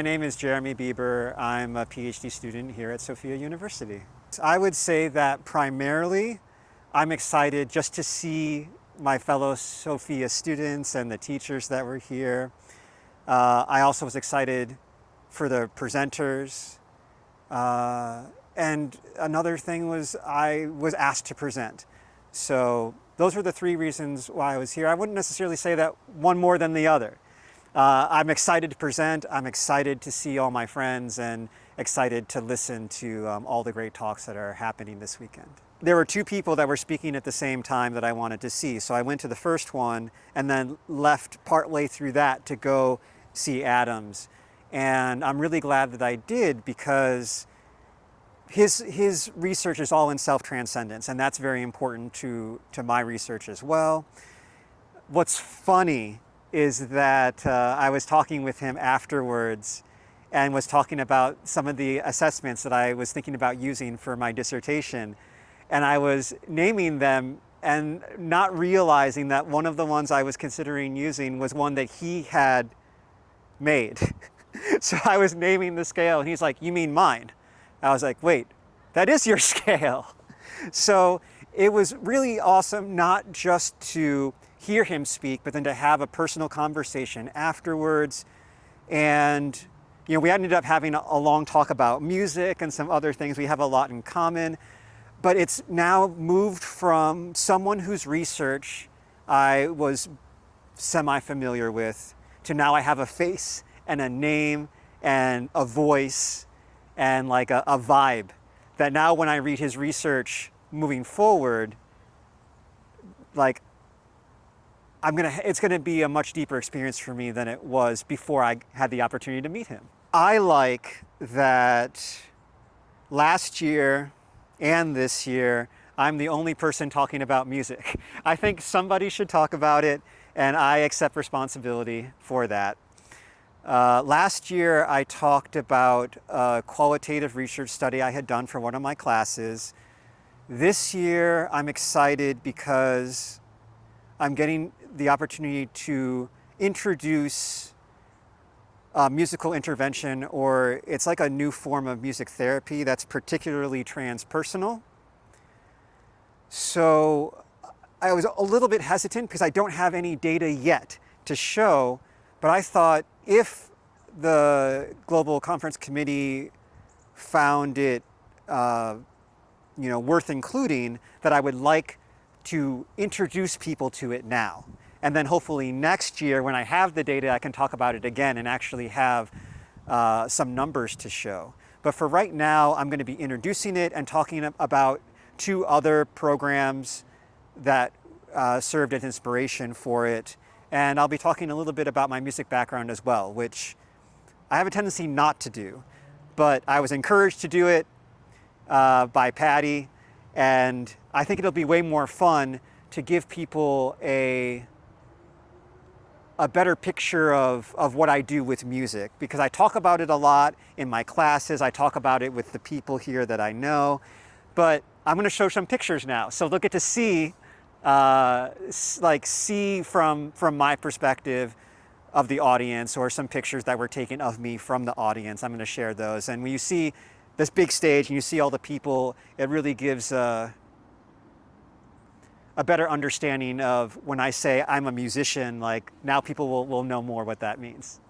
My name is Jeremy Bieber. I'm a Ph.D. student here at Sofia University. I would say that primarily I'm excited just to see my fellow Sofia students and the teachers that were here. I also was excited for the presenters. And another thing was I was asked to present. So those were the three reasons why I was here. I wouldn't necessarily say that one more than the other. I'm excited to present, I'm excited to see all my friends, and excited to listen to all the great talks that are happening this weekend. There were two people that were speaking at the same time that I wanted to see, so I went to the first one and then left partway through that to go see Adams. And I'm really glad that I did, because his research is all in self-transcendence, and that's very important to my research as well. What's funny is that I was talking with him afterwards and was talking about some of the assessments that I was thinking about using for my dissertation. And I was naming them and not realizing that one of the ones I was considering using was one that he had made. So I was naming the scale and he's like, "You mean mine?" I was like, "Wait, that is your scale." So it was really awesome not just to hear him speak, but then to have a personal conversation afterwards. And we ended up having a long talk about music and some other things. We have a lot in common, but it's now moved from someone whose research I was semi-familiar with to now I have a face and a name and a voice and like a vibe that now when I read his research moving forward, like it's gonna be a much deeper experience for me than it was before I had the opportunity to meet him. I like that last year and this year, I'm the only person talking about music. I think somebody should talk about it, and I accept responsibility for that. Last year, I talked about a qualitative research study I had done for one of my classes. This year, I'm excited because I'm getting the opportunity to introduce musical intervention, or it's like a new form of music therapy that's particularly transpersonal. So I was a little bit hesitant because I don't have any data yet to show, but I thought if the Global Conference Committee found it worth including, that I would like to introduce people to it now. And then hopefully next year when I have the data, I can talk about it again and actually have some numbers to show. But for right now, I'm going to be introducing it and talking about two other programs that served as inspiration for it. And I'll be talking a little bit about my music background as well, which I have a tendency not to do. But I was encouraged to do it by Patty, and I think it'll be way more fun to give people a better picture of what I do with music, because I talk about it a lot in my classes. I talk about it with the people here that I know, but I'm going to show some pictures now. So they'll get to see, see from my perspective of the audience, or some pictures that were taken of me from the audience. I'm going to share those. And when you see this big stage and you see all the people, it really gives a better understanding of when I say I'm a musician, like now people will know more what that means.